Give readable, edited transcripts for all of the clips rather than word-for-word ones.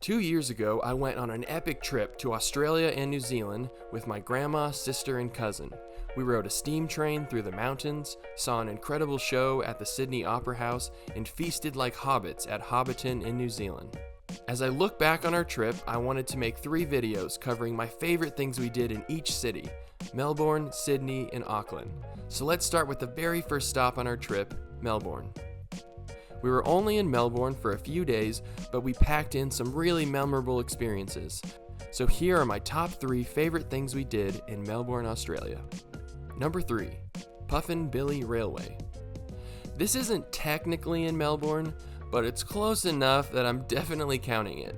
2 years ago, I went on an epic trip to Australia and New Zealand with my grandma, sister, and cousin. We rode a steam train through the mountains, saw an incredible show at the Sydney Opera House, and feasted like hobbits at Hobbiton in New Zealand. As I look back on our trip, I wanted to make 3 videos covering my favorite things we did in each city: Melbourne, Sydney, and Auckland. So let's start with the very first stop on our trip, Melbourne. We were only in Melbourne for a few days, but we packed in some really memorable experiences. So here are my top 3 favorite things we did in Melbourne, Australia. Number 3, Puffin Billy Railway. This isn't technically in Melbourne, but it's close enough that I'm definitely counting it.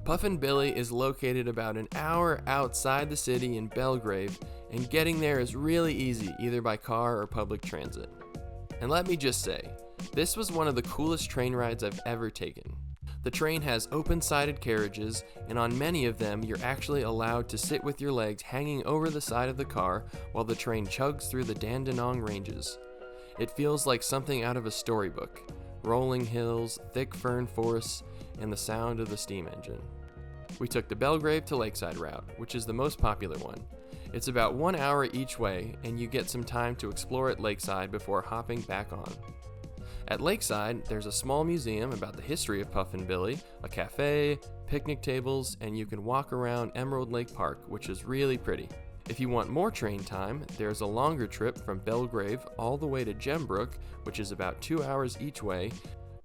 Puffin Billy is located about an hour outside the city in Belgrave, and getting there is really easy either by car or public transit. And let me just say, this was one of the coolest train rides I've ever taken. The train has open-sided carriages, and on many of them you're actually allowed to sit with your legs hanging over the side of the car while the train chugs through the Dandenong Ranges. It feels like something out of a storybook: rolling hills, thick fern forests, and the sound of the steam engine. We took the Belgrave to Lakeside route, which is the most popular one. It's about 1 hour each way, and you get some time to explore at Lakeside before hopping back on. At Lakeside, there's a small museum about the history of Puffin Billy, a cafe, picnic tables, and you can walk around Emerald Lake Park, which is really pretty. If you want more train time, there's a longer trip from Belgrave all the way to Gembrook, which is about 2 hours each way,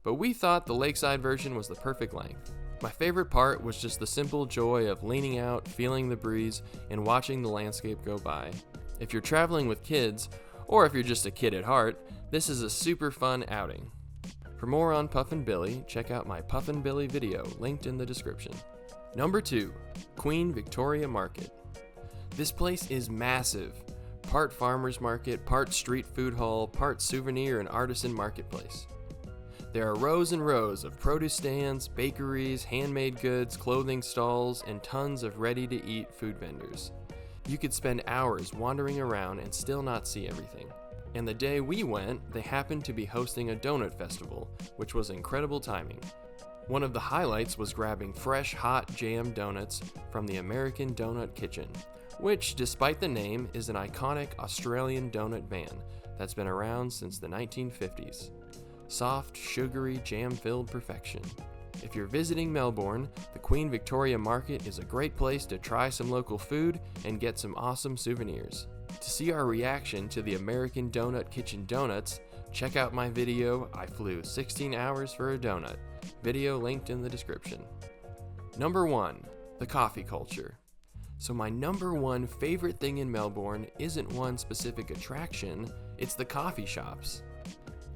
but we thought the Lakeside version was the perfect length. My favorite part was just the simple joy of leaning out, feeling the breeze, and watching the landscape go by. If you're traveling with kids, or if you're just a kid at heart, this is a super fun outing. For more on Puffin Billy, check out my Puffin Billy video linked in the description. Number 2, Queen Victoria Market. This place is massive. Part farmers market, part street food hall, part souvenir and artisan marketplace. There are rows and rows of produce stands, bakeries, handmade goods, clothing stalls, and tons of ready-to-eat food vendors. You could spend hours wandering around and still not see everything. And the day we went, they happened to be hosting a donut festival, which was incredible timing. One of the highlights was grabbing fresh, hot jam donuts from the American Donut Kitchen, which, despite the name, is an iconic Australian donut van that's been around since the 1950s. Soft, sugary, jam-filled perfection. If you're visiting Melbourne, the Queen Victoria Market is a great place to try some local food and get some awesome souvenirs. To see our reaction to the American Donut Kitchen donuts, check out my video, I Flew 16 Hours for a Donut, video linked in the description. Number 1, the coffee culture. So my number 1 favorite thing in Melbourne isn't one specific attraction, it's the coffee shops.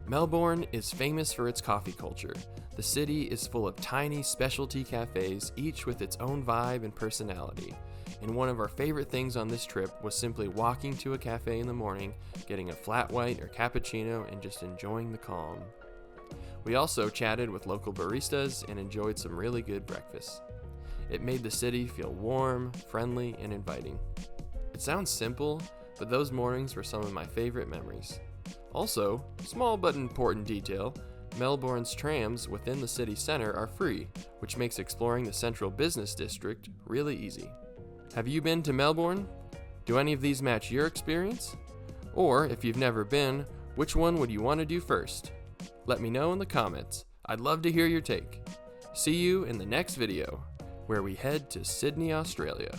Melbourne is famous for its coffee culture. The city is full of tiny specialty cafes, each with its own vibe and personality. And one of our favorite things on this trip was simply walking to a cafe in the morning, getting a flat white or cappuccino, and just enjoying the calm. We also chatted with local baristas and enjoyed some really good breakfast. It made the city feel warm, friendly, and inviting. It sounds simple, but those mornings were some of my favorite memories. Also, small but important detail, Melbourne's trams within the city center are free, which makes exploring the central business district really easy. Have you been to Melbourne? Do any of these match your experience? Or, if you've never been, which one would you want to do first? Let me know in the comments. I'd love to hear your take. See you in the next video, where we head to Sydney, Australia.